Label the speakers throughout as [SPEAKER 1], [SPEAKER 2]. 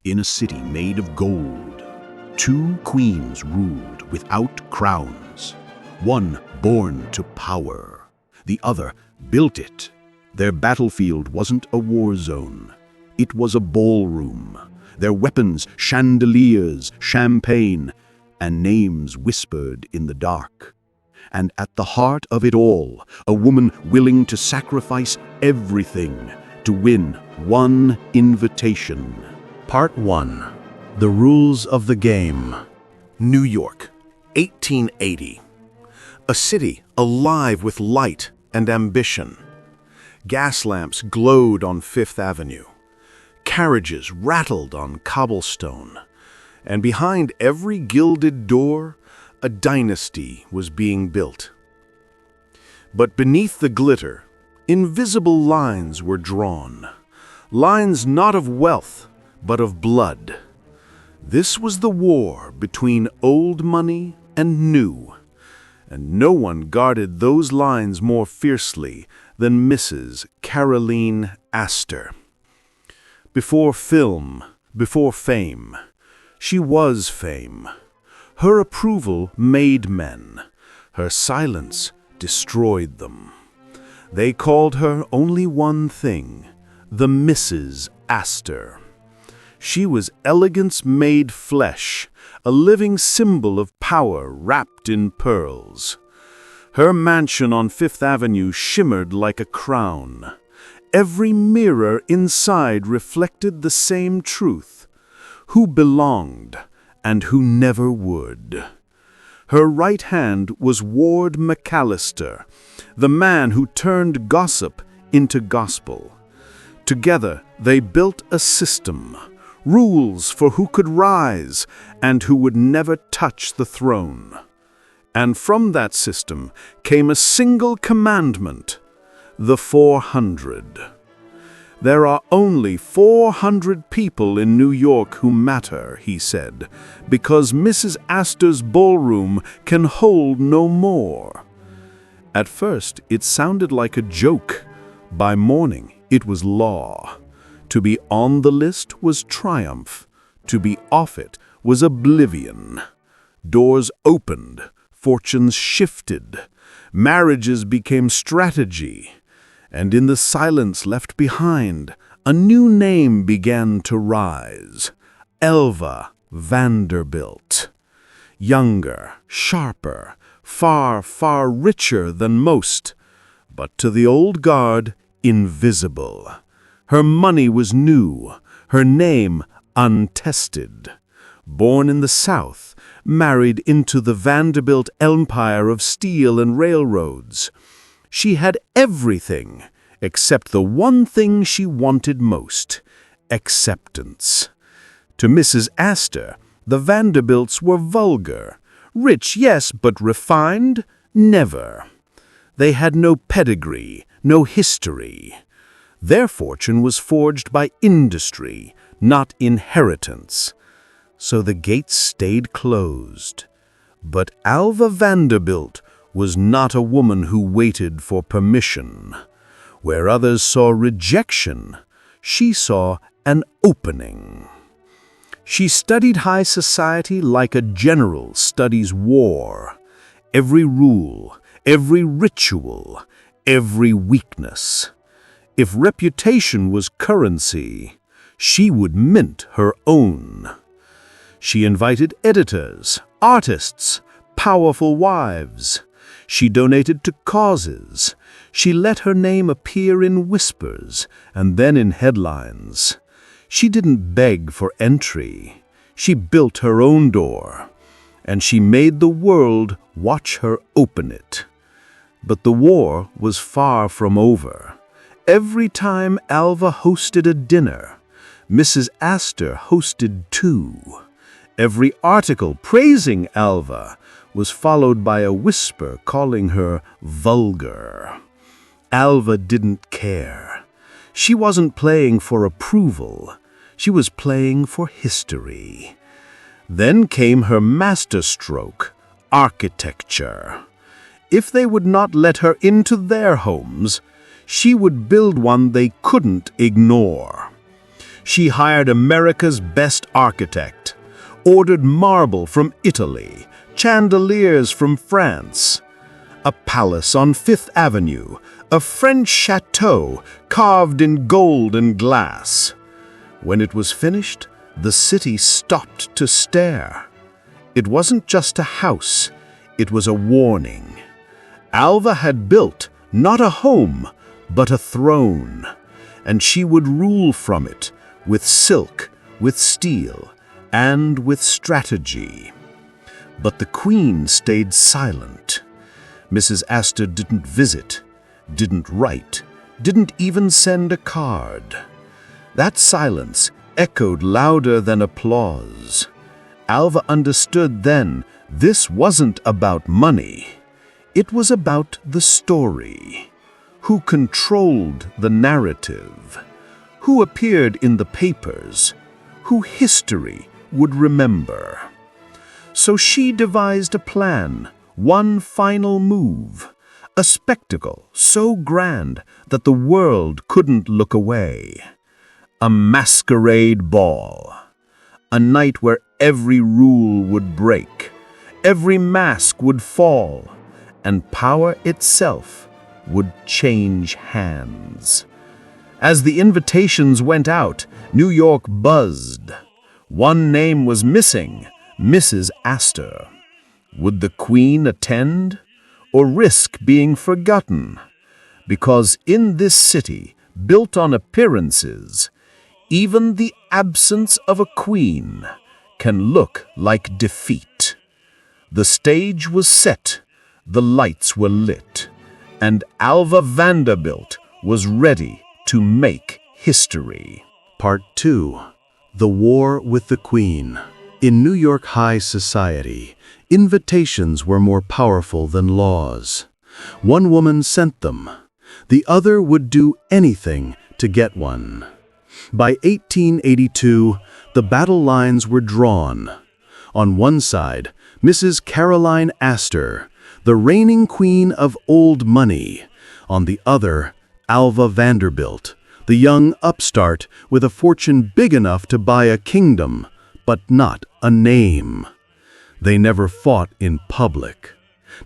[SPEAKER 1] In a city made of gold, two queens ruled without crowns. One born to power, the other built it. Their battlefield wasn't a war zone. It was a ballroom. Their weapons, chandeliers, champagne, and names whispered in the dark. And at the heart of it all, a woman willing to sacrifice everything to win one invitation.
[SPEAKER 2] Part 1. The Rules of the Game. New York, 1880. A city alive with light and ambition. Gas lamps glowed on Fifth Avenue. Carriages rattled on cobblestone. And behind every gilded door, a dynasty was being built. But beneath the glitter, invisible lines were drawn. Lines not of wealth, but of blood. This was the war between old money and new, and no one guarded those lines more fiercely than Mrs. Caroline Astor. Before film, before fame, she was fame. Her approval made men. Her silence destroyed them. They called her only one thing, the Mrs. Astor. She was elegance made flesh, a living symbol of power wrapped in pearls. Her mansion on Fifth Avenue shimmered like a crown. Every mirror inside reflected the same truth: who belonged and who never would. Her right hand was Ward McAllister, the man who turned gossip into gospel. Together they built a system, rules for who could rise and who would never touch the throne. And from that system came a single commandment: the 400. There are only 400 people in New York who matter, he said, because Mrs. Astor's ballroom can hold no more. At first, it sounded like a joke. By morning, it was law. To be on the list was triumph. To be off it was oblivion. Doors opened, fortunes shifted, marriages became strategy. And in the silence left behind, a new name began to rise: Alva Vanderbilt. Younger, sharper, far, far richer than most, but to the old guard, invisible. Her money was new, her name untested. Born in the South, married into the Vanderbilt empire of steel and railroads. She had everything except the one thing she wanted most: acceptance. To Mrs. Astor, the Vanderbilts were vulgar. Rich, yes, but refined? Never. They had no pedigree, no history. Their fortune was forged by industry, not inheritance. So the gates stayed closed. But Alva Vanderbilt was not a woman who waited for permission. Where others saw rejection, she saw an opening. She studied high society like a general studies war. Every rule, every ritual, every weakness. If reputation was currency, she would mint her own. She invited editors, artists, powerful wives. She donated to causes. She let her name appear in whispers and then in headlines. She didn't beg for entry. She built her own door, and she made the world watch her open it. But the war was far from over. Every time Alva hosted a dinner, Mrs. Astor hosted two. Every article praising Alva was followed by a whisper calling her vulgar. Alva didn't care. She wasn't playing for approval. She was playing for history. Then came her masterstroke, architecture. If they would not let her into their homes, she would build one they couldn't ignore.
[SPEAKER 1] She hired America's best architect, ordered marble from Italy, chandeliers from France, a palace on Fifth Avenue, a French chateau carved in gold and glass. When it was finished, the city stopped to stare. It wasn't just a house, it was a warning. Alva had built not a home, but a throne, and she would rule from it with silk, with steel, and with strategy. But the queen stayed silent. Mrs. Astor didn't visit, didn't write, didn't even send a card. That silence echoed louder than applause. Alva understood then this wasn't about money. It was about the story. Who controlled the narrative? Who appeared in the papers? Who history would remember? So she devised a plan, one final move, a spectacle so grand that the world couldn't look away. A masquerade ball. A night where every rule would break, every mask would fall, and power itself would change hands. As the invitations went out, New York buzzed. One name was missing, Mrs. Astor. Would the Queen attend, or risk being forgotten? Because in this city, built on appearances, even the absence of a queen can look like defeat. The stage was set, the lights were lit, and Alva Vanderbilt was ready to make history.
[SPEAKER 2] Part 2. The War with the Queen. In New York high society, invitations were more powerful than laws. One woman sent them. The other would do anything to get one. By 1882, the battle lines were drawn. On one side, Mrs. Caroline Astor, the reigning queen of old money. On the other, Alva Vanderbilt, the young upstart with a fortune big enough to buy a kingdom, but not a name. They never fought in public,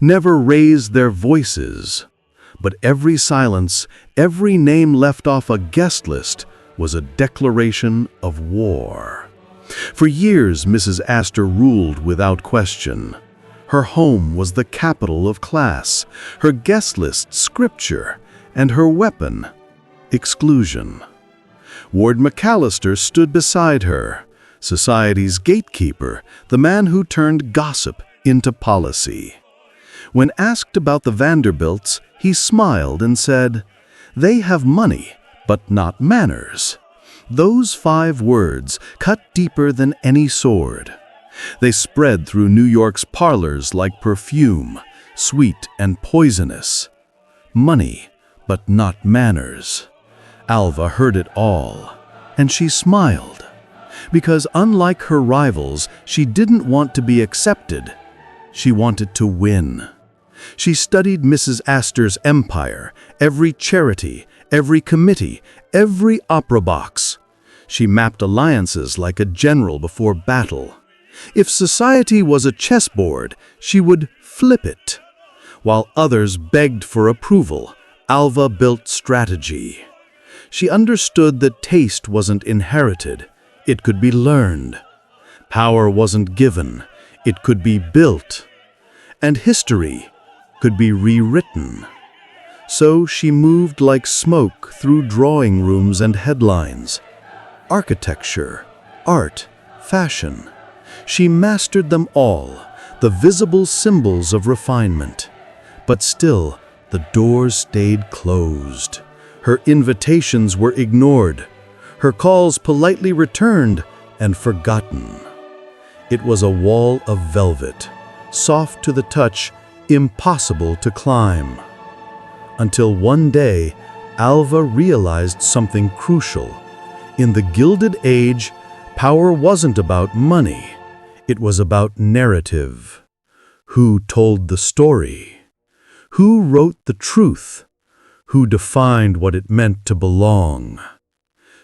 [SPEAKER 2] never raised their voices. But every silence, every name left off a guest list was a declaration of war. For years, Mrs. Astor ruled without question. Her home was the capital of class, her guest list scripture, and her weapon, exclusion. Ward McAllister stood beside her, society's gatekeeper, the man who turned gossip into policy. When asked about the Vanderbilts, he smiled and said, "They have money, but not manners." Those 5 words cut deeper than any sword. They spread through New York's parlors like perfume, sweet and poisonous. Money, but not manners. Alva heard it all, and she smiled. Because unlike her rivals, she didn't want to be accepted. She wanted to win. She studied Mrs. Astor's empire, every charity, every committee, every opera box. She mapped alliances like a general before battle. If society was a chessboard, she would flip it. While others begged for approval, Alva built strategy. She understood that taste wasn't inherited, it could be learned. Power wasn't given, it could be built. And history could be rewritten. So she moved like smoke through drawing rooms and headlines. Architecture, art, fashion. She mastered them all, the visible symbols of refinement. But still, the doors stayed closed. Her invitations were ignored. Her calls politely returned and forgotten. It was a wall of velvet, soft to the touch, impossible to climb. Until one day, Alva realized something crucial. In the Gilded Age, power wasn't about money. It was about narrative. Who told the story? Who wrote the truth? Who defined what it meant to belong?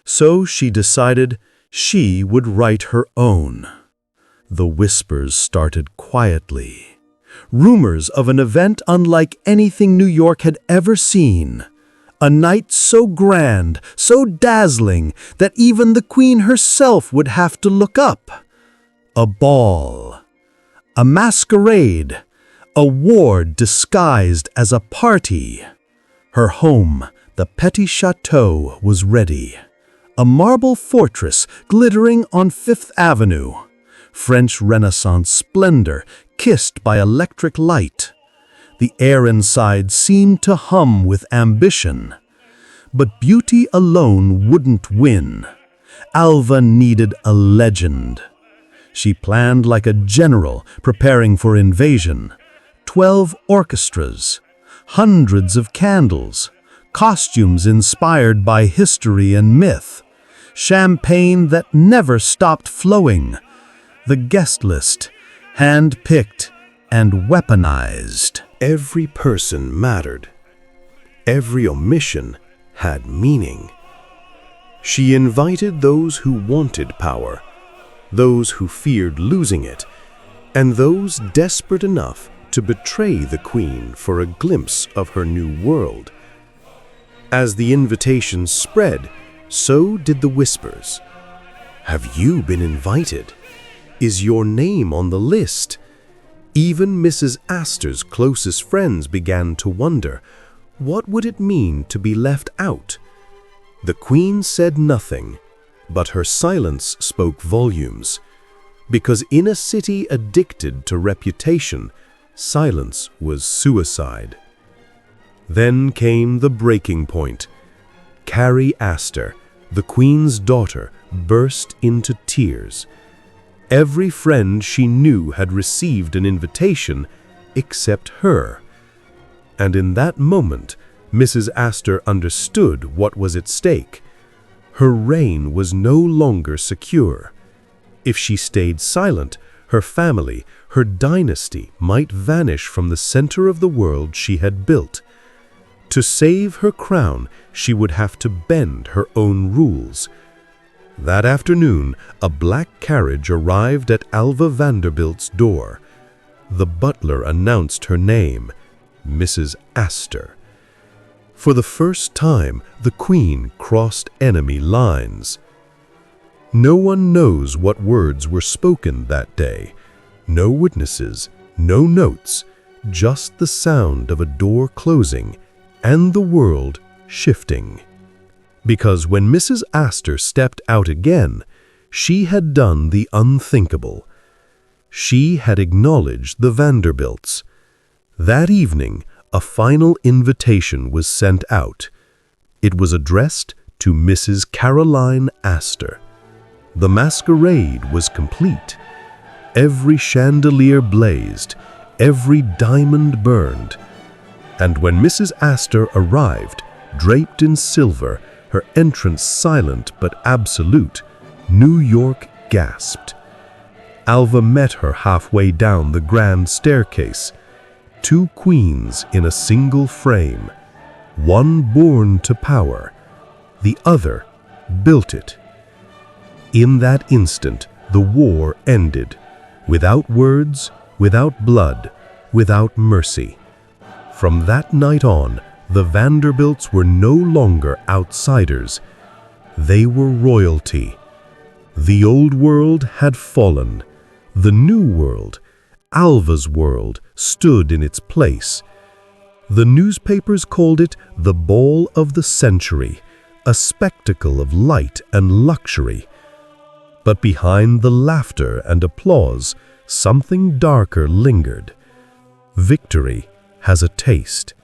[SPEAKER 2] So she decided she would write her own. The whispers started quietly. Rumors of an event unlike anything New York had ever seen. A night so grand, so dazzling, that even the Queen herself would have to look up. A ball. A masquerade. A ward disguised as a party. Her home, the petty chateau, was ready. A marble fortress glittering on Fifth Avenue. French Renaissance splendor kissed by electric light. The air inside seemed to hum with ambition. But beauty alone wouldn't win. Alva needed a legend. She planned like a general preparing for invasion. 12 orchestras, hundreds of candles, costumes inspired by history and myth, champagne that never stopped flowing, the guest list, hand-picked and weaponized.
[SPEAKER 1] Every person mattered. Every omission had meaning. She invited those who wanted power, those who feared losing it, and those desperate enough to betray the Queen for a glimpse of her new world. As the invitations spread, so did the whispers. Have you been invited? Is your name on the list? Even Mrs. Astor's closest friends began to wonder, what would it mean to be left out? The Queen said nothing, but her silence spoke volumes. Because in a city addicted to reputation, silence was suicide. Then came the breaking point. Carrie Astor, the Queen's daughter, burst into tears. Every friend she knew had received an invitation except her. And in that moment, Mrs. Astor understood what was at stake. Her reign was no longer secure. If she stayed silent, her family, her dynasty might vanish from the center of the world she had built. To save her crown, she would have to bend her own rules. That afternoon, a black carriage arrived at Alva Vanderbilt's door. The butler announced her name, Mrs. Astor. For the first time, the Queen crossed enemy lines. No one knows what words were spoken that day. No witnesses, no notes, just the sound of a door closing and the world shifting. Because when Mrs. Astor stepped out again, she had done the unthinkable. She had acknowledged the Vanderbilts. That evening, a final invitation was sent out. It was addressed to Mrs. Caroline Astor. The masquerade was complete. Every chandelier blazed, every diamond burned. And when Mrs. Astor arrived, draped in silver, her entrance silent but absolute, New York gasped. Alva met her halfway down the grand staircase. Two queens in a single frame, one born to power, the other built it. In that instant, the war ended, without words, without blood, without mercy. From that night on, the Vanderbilts were no longer outsiders. They were royalty. The old world had fallen. The new world, Alva's world, stood in its place. The newspapers called it the Ball of the Century, a spectacle of light and luxury. But behind the laughter and applause, something darker lingered. Victory has a taste.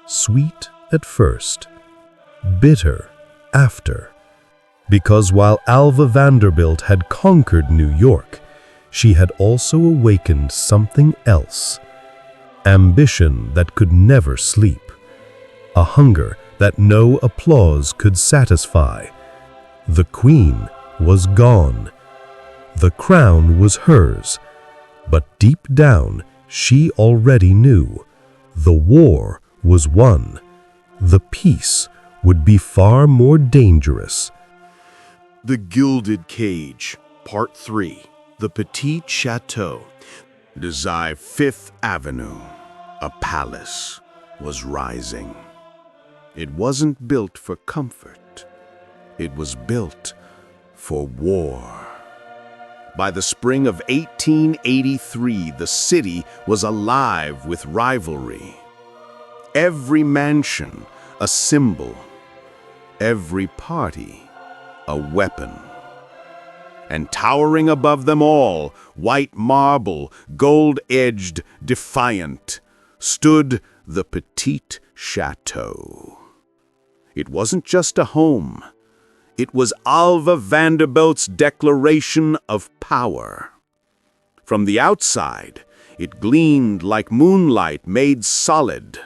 [SPEAKER 1] Sweet at first, bitter after. Because while Alva Vanderbilt had conquered New York, she had also awakened something else. Ambition that could never sleep. A hunger that no applause could satisfy. The Queen was gone. The crown was hers. But deep down, she already knew. The war was won. The peace would be far more dangerous.
[SPEAKER 2] The Gilded Cage, Part 3. The Petit Chateau. Desire Fifth Avenue, a palace, was rising. It wasn't built for comfort. It was built for war. By the spring of 1883, the city was alive with rivalry. Every mansion, a symbol. Every party, a weapon. And towering above them all, white marble, gold-edged, defiant, stood the Petit Chateau. It wasn't just a home. It was Alva Vanderbilt's declaration of power. From the outside, it gleamed like moonlight made solid.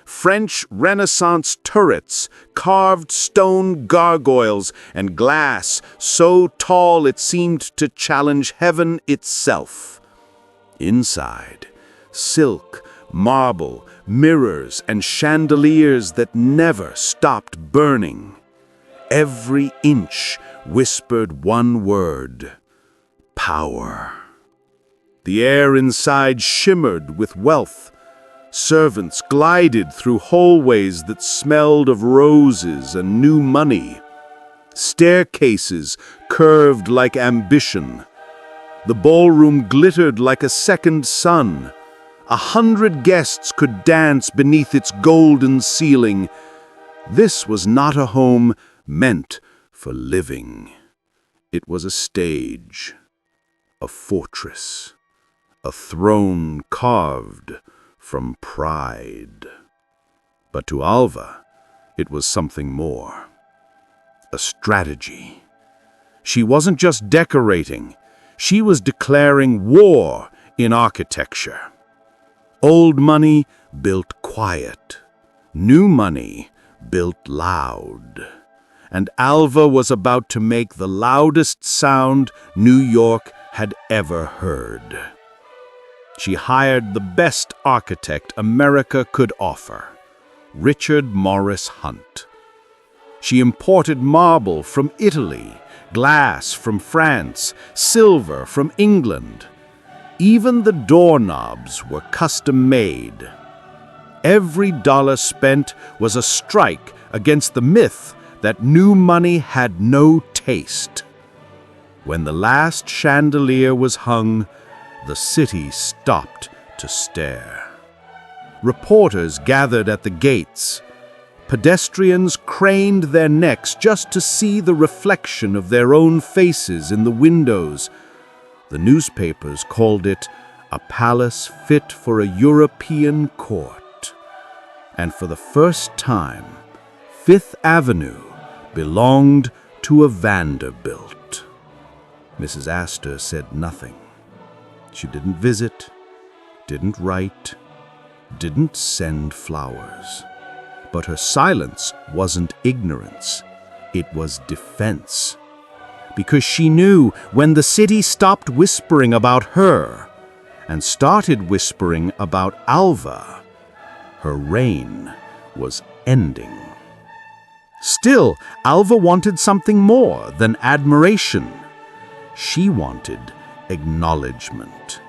[SPEAKER 2] French Renaissance turrets, carved stone gargoyles, and glass so tall it seemed to challenge heaven itself. Inside, silk, marble, mirrors, and chandeliers that never stopped burning. Every inch whispered one word: power. The air inside shimmered with wealth. Servants glided through hallways that smelled of roses and new money. Staircases curved like ambition. The ballroom glittered like a second sun. 100 guests could dance beneath its golden ceiling. This was not a home meant for living. It was a stage, a fortress, a throne carved from pride. But to Alva, it was something more. A strategy. She wasn't just decorating, she was declaring war in architecture. Old money built quiet. New money built loud. And Alva was about to make the loudest sound New York had ever heard. She hired the best architect America could offer, Richard Morris Hunt. She imported marble from Italy, glass from France, silver from England. Even the doorknobs were custom-made. Every dollar spent was a strike against the myth that new money had no taste. When the last chandelier was hung, the city stopped to stare. Reporters gathered at the gates. Pedestrians craned their necks just to see the reflection of their own faces in the windows. The newspapers called it a palace fit for a European court. And for the first time, Fifth Avenue belonged to a Vanderbilt. Mrs. Astor said nothing. She didn't visit, didn't write, didn't send flowers. But her silence wasn't ignorance, it was defense. Because she knew when the city stopped whispering about her and started whispering about Alva, her reign was ending. Still, Alva wanted something more than admiration. She wanted acknowledgement.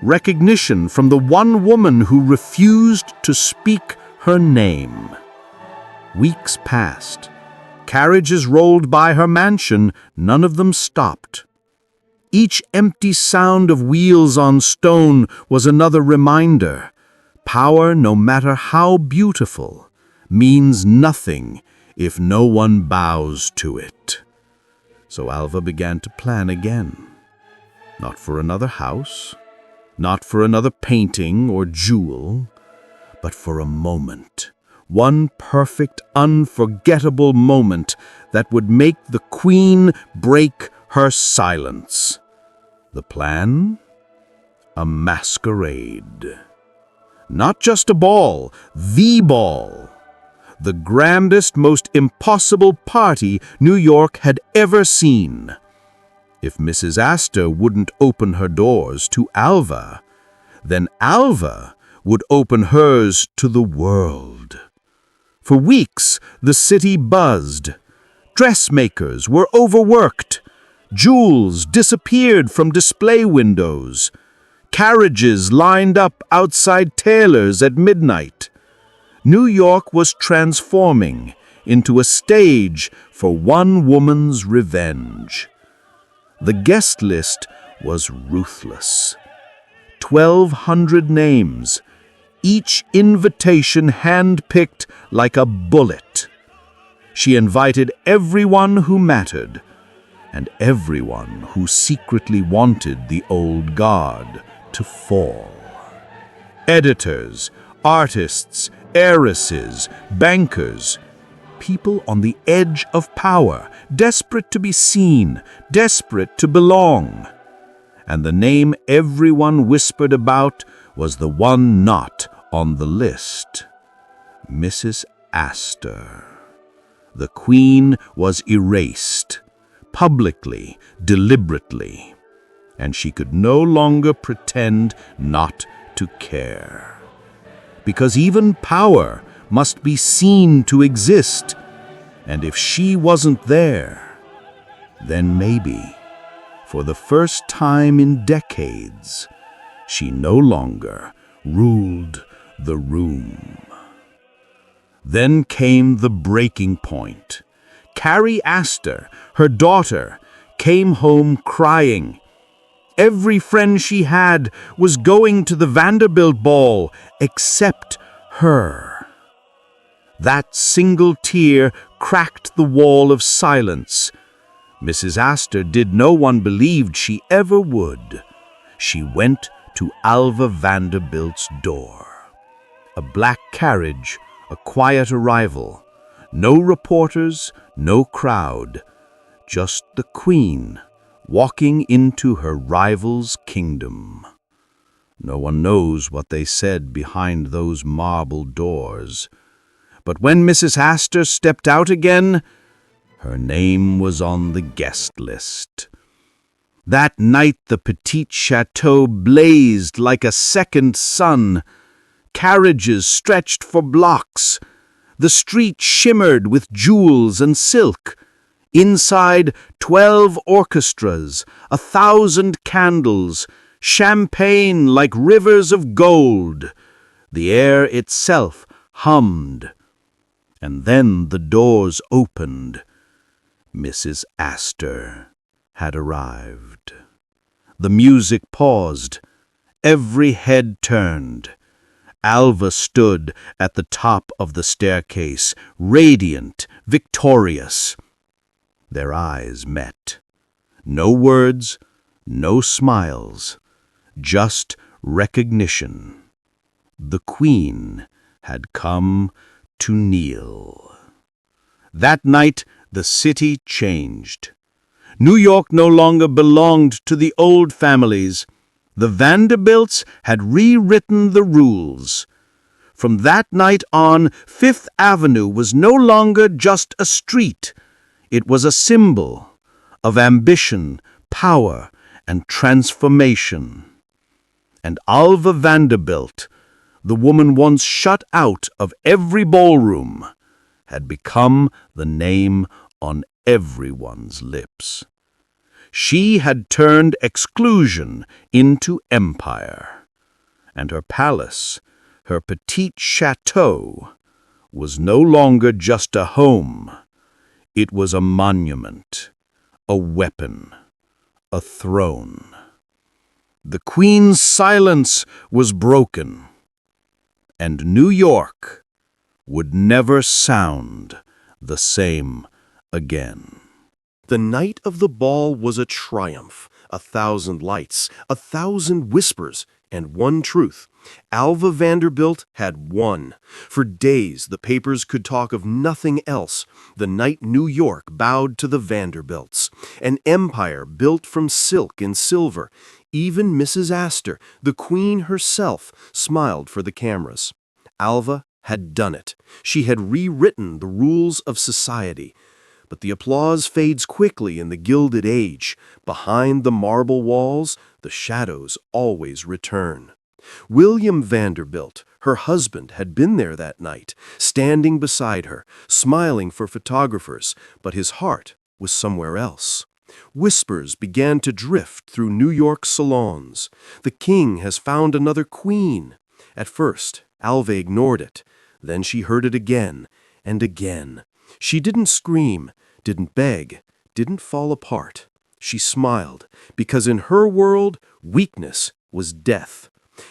[SPEAKER 2] Recognition from the one woman who refused to speak her name. Weeks passed. Carriages rolled by her mansion, none of them stopped. Each empty sound of wheels on stone was another reminder. Power, no matter how beautiful, means nothing if no one bows to it. So Alva began to plan again. Not for another house, not for another painting or jewel, but for a moment. One perfect, unforgettable moment that would make the queen break her silence. The plan? A masquerade. Not just a ball, the ball. The grandest, most impossible party New York had ever seen. If Mrs. Astor wouldn't open her doors to Alva, then Alva would open hers to the world. For weeks, the city buzzed.
[SPEAKER 1] Dressmakers were overworked. Jewels disappeared from display windows. Carriages lined up outside tailors at midnight. New York was transforming into a stage for one woman's revenge. The guest list was ruthless. 1,200 names, each invitation hand-picked like a bullet. She invited everyone who mattered, and everyone who secretly wanted the old guard to fall. Editors, artists, heiresses, bankers, people on the edge of power, desperate to be seen, desperate to belong. And the name everyone whispered about was the one not on the list: Mrs. Astor. The Queen was erased, publicly, deliberately, and she could no longer pretend not to care. Because even power must be seen to exist, and if she wasn't there, then maybe, for the first time in decades, she no longer ruled the room. Then came the breaking point. Carrie Astor, her daughter, came home crying. Every friend she had was going to the Vanderbilt ball except her. That single tear cracked the wall of silence. Mrs. Astor did no one believed she ever would. She went to Alva Vanderbilt's door. A black carriage, a quiet arrival. No reporters, no crowd. Just the Queen walking into her rival's kingdom. No one knows what they said behind those marble doors. But when Mrs. Astor stepped out again, her name was on the guest list. That night the Petit Chateau blazed like a second sun. Carriages stretched for blocks. The street shimmered with jewels and silk. Inside, 12 orchestras, 1,000 candles, champagne like rivers of gold. The air itself hummed. And then the doors opened. Mrs. Astor had arrived. The music paused. Every head turned. Alva stood at the top of the staircase, radiant, victorious. Their eyes met. No words, no smiles, just recognition. The Queen had come to kneel. That night, the city changed. New York no longer belonged to the old families. The Vanderbilts had rewritten the rules. From that night on, Fifth Avenue was no longer just a street. It was a symbol of ambition, power, and transformation. And Alva Vanderbilt, the woman once shut out of every ballroom, had become the name on everyone's lips. She had turned exclusion into empire, and her palace, her Petit Chateau, was no longer just a home. It was a monument, a weapon, a throne. The Queen's silence was broken, and New York would never sound the same again.
[SPEAKER 2] The night of the ball was a triumph. 1,000 lights, 1,000 whispers, and one truth. Alva Vanderbilt had won. For days, the papers could talk of nothing else. The night New York bowed to the Vanderbilts. An empire built from silk and silver. Even Mrs. Astor, the Queen herself, smiled for the cameras. Alva had done it. She had rewritten the rules of society. But the applause fades quickly in the Gilded Age. Behind the marble walls, the shadows always return. William Vanderbilt, her husband, had been there that night, standing beside her, smiling for photographers, but his heart was somewhere else. Whispers began to drift through New York salons. The king has found another queen. At first, Alva ignored it. Then she heard it again and again. She didn't scream, didn't beg, didn't fall apart. She smiled, because in her world, weakness was death.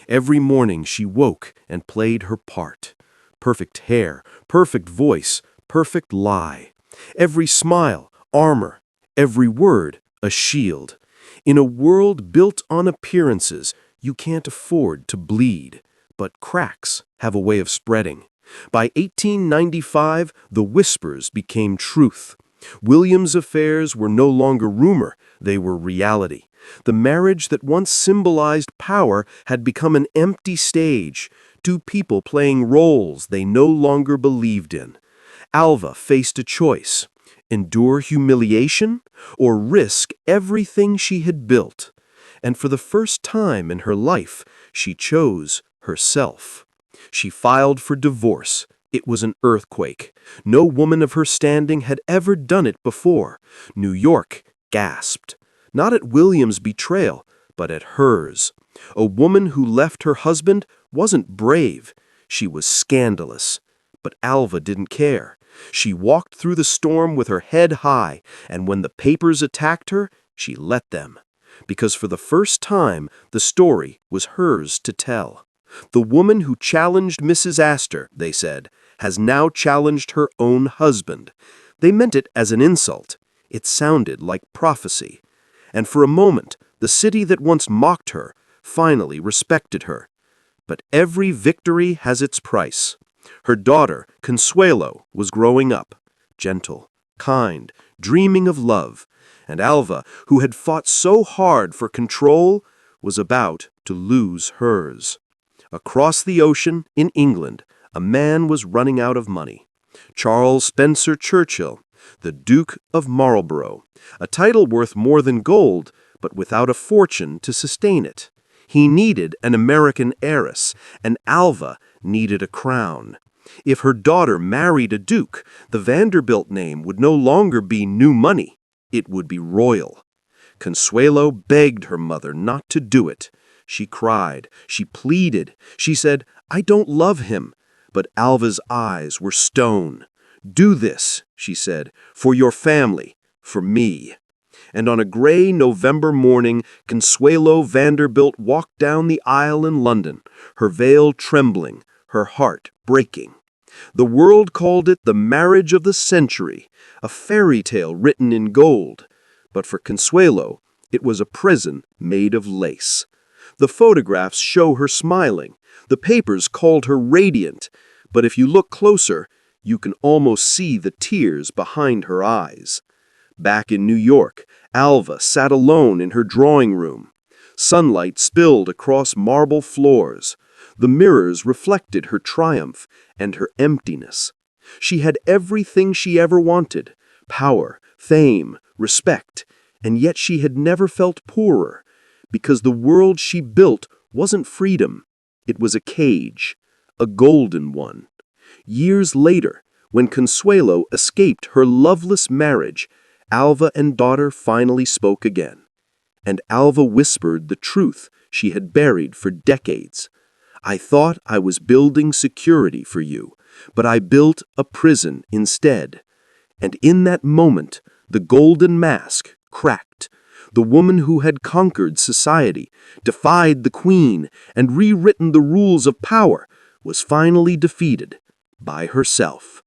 [SPEAKER 2] Every morning she woke and played her part. Perfect hair, perfect voice, perfect lie. Every smile, armor. Every word, a shield. In a world built on appearances, you can't afford to bleed. But cracks have a way of spreading. By 1895, the whispers became truth. William's affairs were no longer rumor, they were reality. The marriage that once symbolized power had become an empty stage, two people playing roles they no longer believed in. Alva faced a choice: endure humiliation or risk everything she had built. And for the first time in her life, she chose herself. She filed for divorce. It was an earthquake. No woman of her standing had ever done it before. New York gasped. Not at William's betrayal, but at hers. A woman who left her husband wasn't brave. She was scandalous. But Alva didn't care. She walked through the storm with her head high, and when the papers attacked her, she let them. Because for the first time, the story was hers to tell. The woman who challenged Mrs. Astor, they said, has now challenged her own husband. They meant it as an insult. It sounded like prophecy. And for a moment, the city that once mocked her finally respected her. But every victory has its price. Her daughter, Consuelo, was growing up, gentle, kind, dreaming of love. And Alva, who had fought so hard for control, was about to lose hers. Across the ocean, in England, a man was running out of money. Charles Spencer Churchill, the Duke of Marlborough, a title worth more than gold, but without a fortune to sustain it. He needed an American heiress, and Alva needed a crown. If her daughter married a duke, the Vanderbilt name would no longer be new money. It would be royal. Consuelo begged her mother not to do it. She cried. She pleaded. She said, "I don't love him." But Alva's eyes were stone. "Do this," she said, "for your family, for me." And on a gray November morning, Consuelo Vanderbilt walked down the aisle in London, her veil trembling, her heart breaking. The world called it the marriage of the century, a fairy tale written in gold. But for Consuelo, it was a prison made of lace. The photographs show her smiling. The papers called her radiant. But if you look closer, you can almost see the tears behind her eyes. Back in New York, Alva sat alone in her drawing room. Sunlight spilled across marble floors. The mirrors reflected her triumph and her emptiness. She had everything she ever wanted: power, fame, respect, and yet she had never felt poorer, because the world she built wasn't freedom. It was a cage, a golden one. Years later, when Consuelo escaped her loveless marriage, Alva and daughter finally spoke again. And Alva whispered the truth she had buried for decades. "I thought I was building security for you, but I built a prison instead." And in that moment, the golden mask cracked. The woman who had conquered society, defied the queen, and rewritten the rules of power was finally defeated by herself.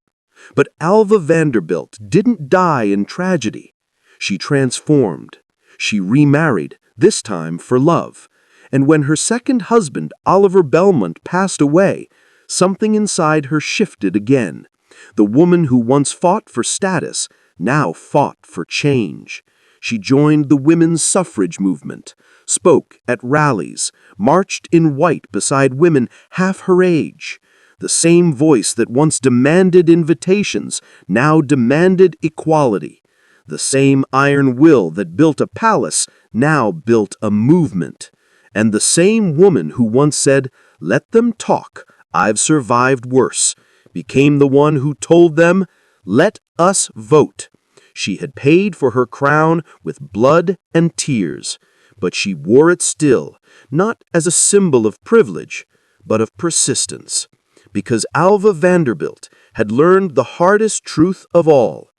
[SPEAKER 2] But Alva Vanderbilt didn't die in tragedy. She transformed. She remarried, this time for love. And when her second husband, Oliver Belmont, passed away, something inside her shifted again. The woman who once fought for status now fought for change. She joined the women's suffrage movement, spoke at rallies, marched in white beside women half her age. The same voice that once demanded invitations now demanded equality. The same iron will that built a palace now built a movement. And the same woman who once said, "Let them talk, I've survived worse," became the one who told them, "Let us vote." She had paid for her crown with blood and tears, but she wore it still, not as a symbol of privilege, but of persistence, because Alva Vanderbilt had learned the hardest truth of all.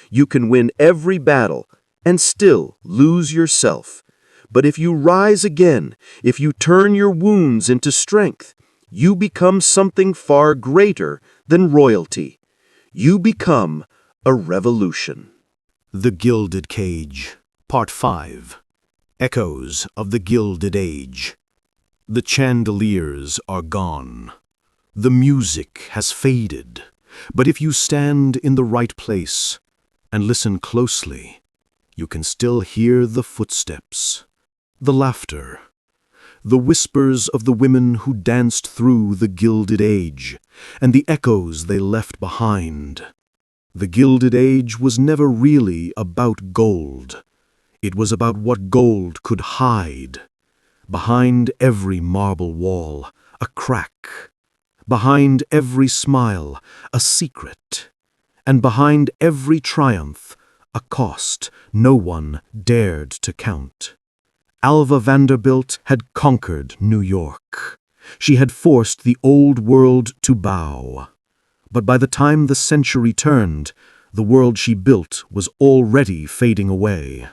[SPEAKER 2] You can win every battle and still lose yourself. But if you rise again, if you turn your wounds into strength, you become something far greater than royalty. You become a revolution.
[SPEAKER 1] The Gilded Cage, Part 5. Echoes of the Gilded Age. The chandeliers are gone. The music has faded. But if you stand in the right place and listen closely, you can still hear the footsteps, the laughter, the whispers of the women who danced through the Gilded Age, and the echoes they left behind. The Gilded Age was never really about gold. It was about what gold could hide. Behind every marble wall, a crack. Behind every smile, a secret. And behind every triumph, a cost no one dared to count. Alva Vanderbilt had conquered New York. She had forced the old world to bow. But by the time the century turned, the world she built was already fading away.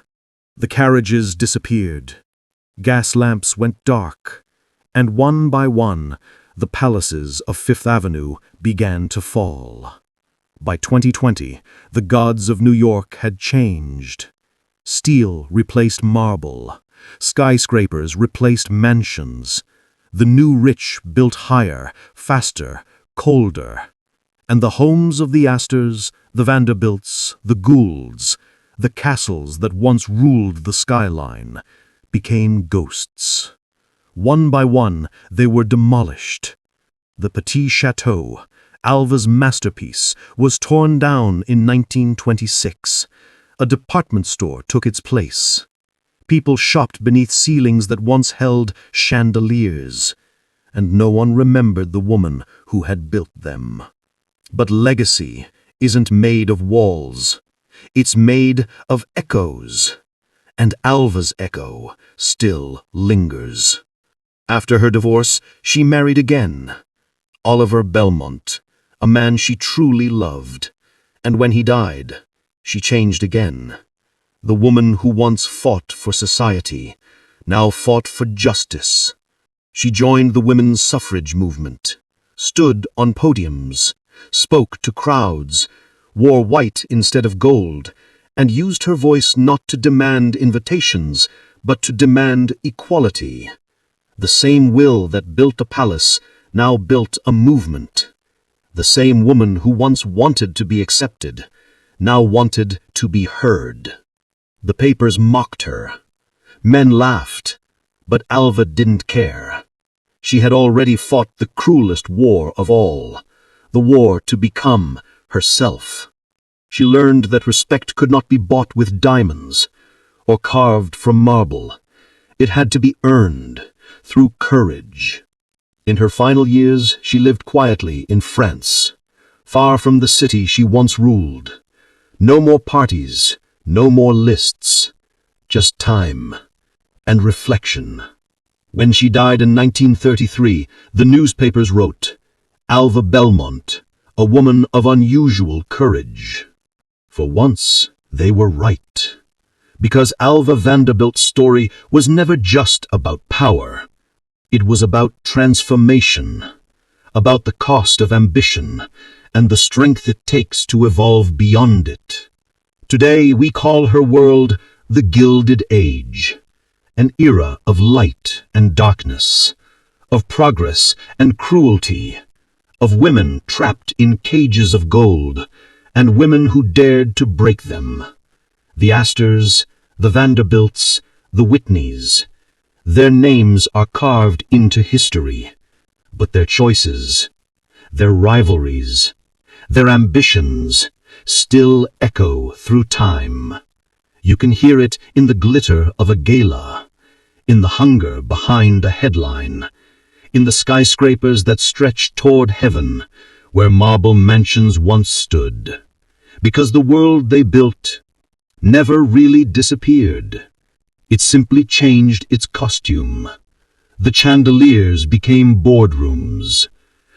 [SPEAKER 1] The carriages disappeared. Gas lamps went dark. And one by one, the palaces of Fifth Avenue began to fall. By 2020, the gods of New York had changed. Steel replaced marble. Skyscrapers replaced mansions. The new rich built higher, faster, colder. And the homes of the Astors, the Vanderbilts, the Goulds, the castles that once ruled the skyline, became ghosts. One by one, they were demolished. The Petit Chateau, Alva's masterpiece, was torn down in 1926. A department store took its place. People shopped beneath ceilings that once held chandeliers, and no one remembered the woman who had built them. But legacy isn't made of walls. It's made of echoes. And Alva's echo still lingers. After her divorce, she married again. Oliver Belmont, a man she truly loved. And when he died, she changed again. The woman who once fought for society, now fought for justice. She joined the women's suffrage movement, stood on podiums, spoke to crowds, wore white instead of gold, and used her voice not to demand invitations, but to demand equality. The same will that built a palace now built a movement. The same woman who once wanted to be accepted now wanted to be heard. The papers mocked her. Men laughed, but Alva didn't care. She had already fought the cruelest war of all, the war to become herself. She learned that respect could not be bought with diamonds or carved from marble. It had to be earned through courage. In her final years, she lived quietly in France, far from the city she once ruled. No more parties, no more lists, just time and reflection. When she died in 1933, the newspapers wrote, "Alva Belmont, a woman of unusual courage." For once, they were right. Because Alva Vanderbilt's story was never just about power. It was about transformation, about the cost of ambition, and the strength it takes to evolve beyond it. Today we call her world the Gilded Age, an era of light and darkness, of progress and cruelty, of women trapped in cages of gold, and women who dared to break them. The Astors, the Vanderbilts, the Whitneys, their names are carved into history, but their choices, their rivalries, their ambitions still echo through time. You can hear it in the glitter of a gala, in the hunger behind a headline, in the skyscrapers that stretched toward heaven, where marble mansions once stood. Because the world they built never really disappeared. It simply changed its costume. The chandeliers became boardrooms.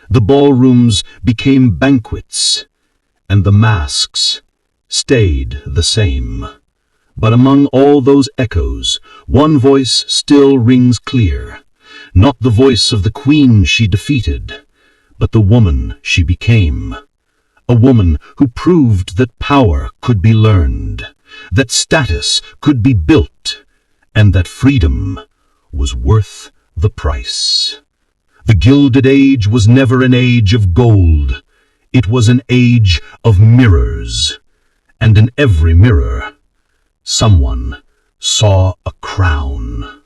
[SPEAKER 1] The ballrooms became banquets. And the masks stayed the same. But among all those echoes, one voice still rings clear. Not the voice of the queen she defeated, but the woman she became. A woman who proved that power could be learned, that status could be built, and that freedom was worth the price. The Gilded Age was never an age of gold. It was an age of mirrors. And in every mirror, someone saw a crown.